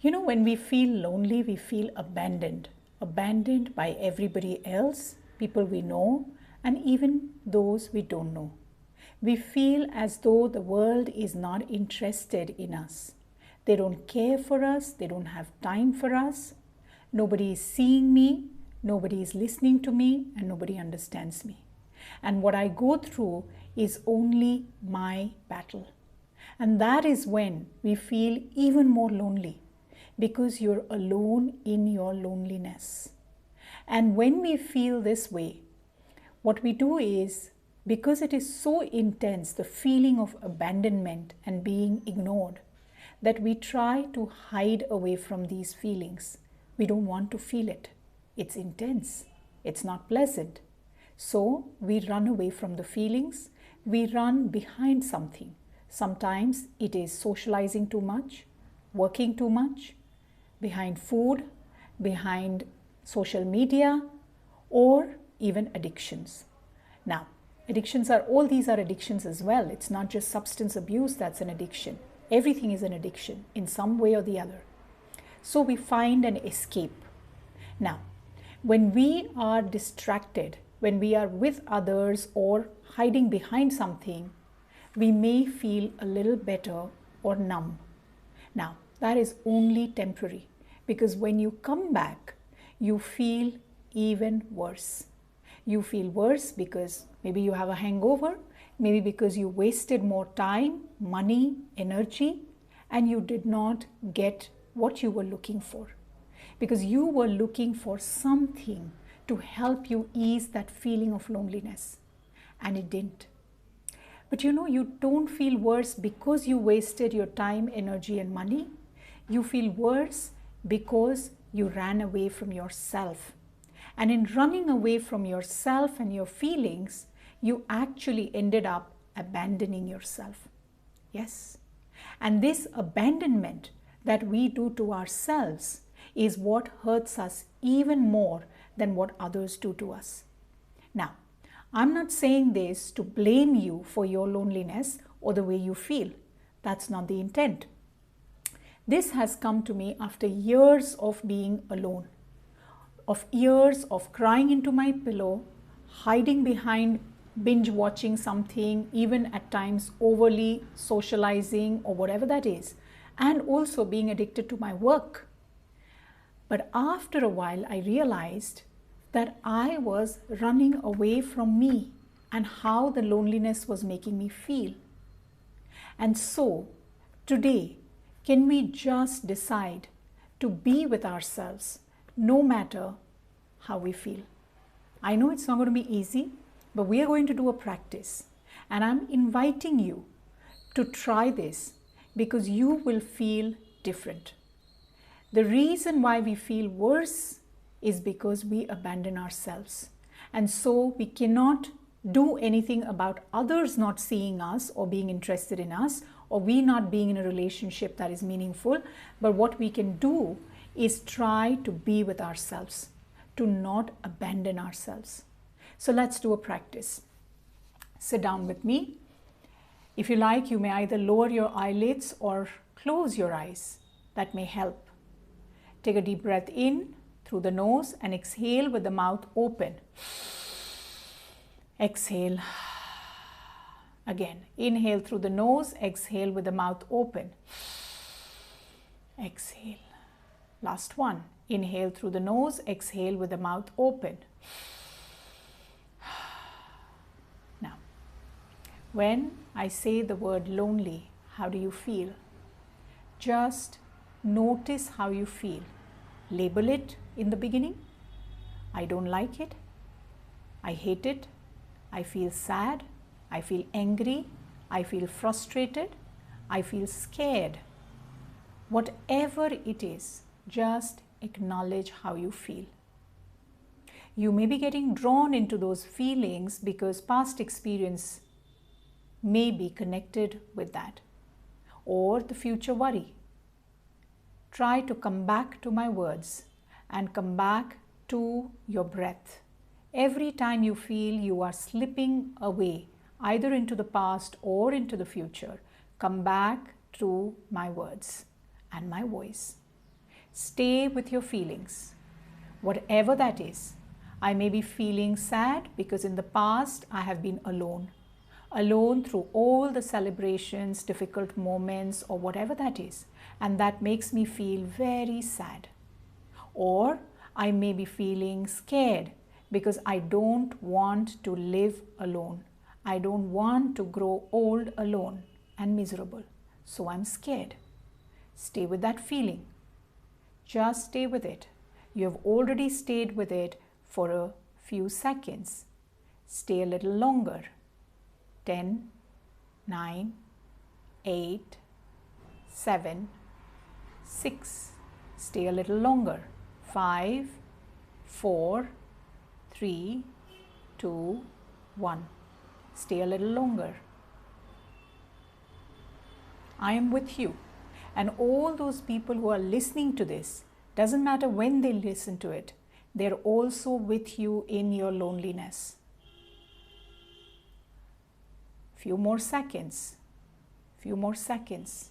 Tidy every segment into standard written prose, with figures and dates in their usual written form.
When we feel lonely, we feel abandoned. Abandoned by everybody else, people we know, and even those we don't know. We feel as though the world is not interested in us. They don't care for us, they don't have time for us. Nobody is seeing me, nobody is listening to me, and nobody understands me. And what I go through is only my battle. And that is when we feel even more lonely, because you're alone in your loneliness. And when we feel this way, what we do is, because it is so intense, the feeling of abandonment and being ignored, that we try to hide away from these feelings. We don't want to feel it. It's intense. It's not pleasant. So we run away from the feelings. We run behind something. Sometimes it is socializing too much, working too much, behind food, behind social media, or even addictions. Now, all these are addictions as well. It's not just substance abuse that's an addiction. Everything is an addiction in some way or the other. So we find an escape. Now, when we are distracted, when we are with others or hiding behind something, we may feel a little better or numb. Now, that is only temporary, because when you come back, you feel even worse. You feel worse because maybe you have a hangover, maybe because you wasted more time, money, energy, and you did not get what you were looking for. Because you were looking for something to help you ease that feeling of loneliness, and it didn't. But you don't feel worse because you wasted your time, energy, and money. You feel worse because you ran away from yourself. And in running away from yourself and your feelings, you actually ended up abandoning yourself. Yes. And this abandonment that we do to ourselves is what hurts us even more than what others do to us. Now, I'm not saying this to blame you for your loneliness or the way you feel. That's not the intent. This has come to me after years of being alone, of years of crying into my pillow, hiding behind binge watching something, even at times overly socializing or whatever that is, and also being addicted to my work. But after a while, I realized that I was running away from me and how the loneliness was making me feel. And so, today, can we just decide to be with ourselves no matter how we feel? I know it's not going to be easy, but we are going to do a practice. And I'm inviting you to try this because you will feel different. The reason why we feel worse is because we abandon ourselves. And so we cannot do anything about others not seeing us or being interested in us, or we not being in a relationship that is meaningful. But what we can do is try to be with ourselves, to not abandon ourselves. So let's do a practice. Sit down with me. If you like, you may either lower your eyelids or close your eyes. That may help. Take a deep breath in through the nose and exhale with the mouth open. Exhale. Again, inhale through the nose, exhale with the mouth open. Exhale. Last one. Inhale through the nose, exhale with the mouth open. Now, when I say the word lonely, how do you feel? Just notice how you feel. Label it in the beginning. I don't like it. I hate it. I feel sad. I feel angry. I feel frustrated. I feel scared. Whatever it is, just acknowledge how you feel. You may be getting drawn into those feelings because past experience may be connected with that, or the future worry. Try to come back to my words and come back to your breath. Every time you feel you are slipping away, either into the past or into the future, come back to my words and my voice. Stay with your feelings, whatever that is. I may be feeling sad because in the past I have been alone. Alone through all the celebrations, difficult moments, or whatever that is. And that makes me feel very sad. Or I may be feeling scared because I don't want to live alone. I don't want to grow old alone and miserable. So I'm scared. Stay with that feeling. Just stay with it. You have already stayed with it for a few seconds. Stay a little longer. 10, 9, 8, 7, 6. Stay a little longer. 5, 4, 3, 2, 1. Stay a little longer. I am with you. And all those people who are listening to this, doesn't matter when they listen to it, they're also with you in your loneliness. Few more seconds. Few more seconds.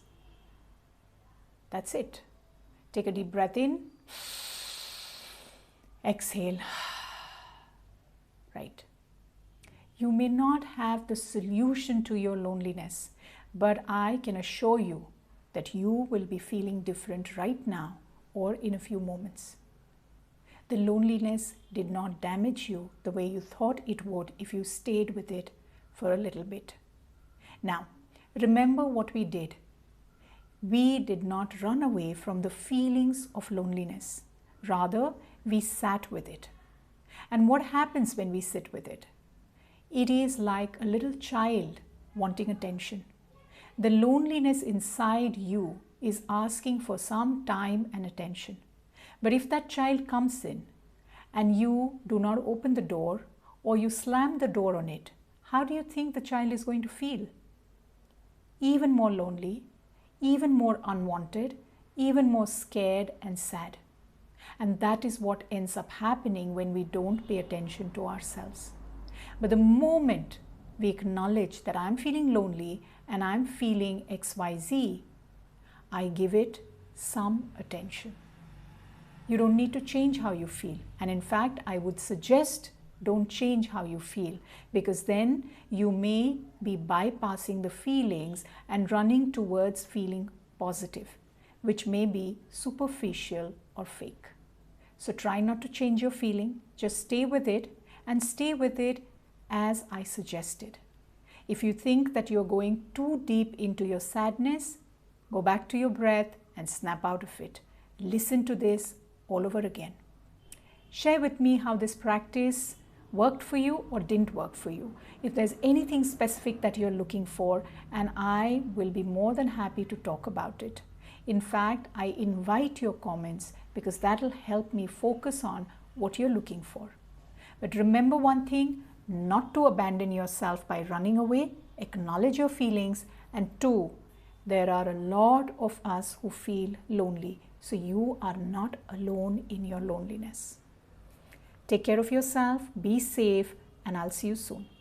That's it. Take a deep breath in. Exhale. Right. You may not have the solution to your loneliness, but I can assure you that you will be feeling different right now or in a few moments. The loneliness did not damage you the way you thought it would if you stayed with it for a little bit. Now, remember what we did. We did not run away from the feelings of loneliness. Rather, we sat with it. And what happens when we sit with it? It is like a little child wanting attention. The loneliness inside you is asking for some time and attention. But if that child comes in and you do not open the door or you slam the door on it, how do you think the child is going to feel? Even more lonely, even more unwanted, even more scared and sad. And that is what ends up happening when we don't pay attention to ourselves. But the moment we acknowledge that I'm feeling lonely and I'm feeling XYZ, I give it some attention. You don't need to change how you feel. And in fact, I would suggest don't change how you feel, because then you may be bypassing the feelings and running towards feeling positive, which may be superficial or fake. So try not to change your feeling, just stay with it and stay with it as I suggested. If you think that you're going too deep into your sadness, go back to your breath and snap out of it. Listen to this all over again. Share with me how this practice worked for you or didn't work for you. If there's anything specific that you're looking for, and I will be more than happy to talk about it. In fact, I invite your comments because that'll help me focus on what you're looking for. But remember one thing, not to abandon yourself by running away. Acknowledge your feelings. And 2, there are a lot of us who feel lonely. So you are not alone in your loneliness. Take care of yourself, be safe, and I'll see you soon.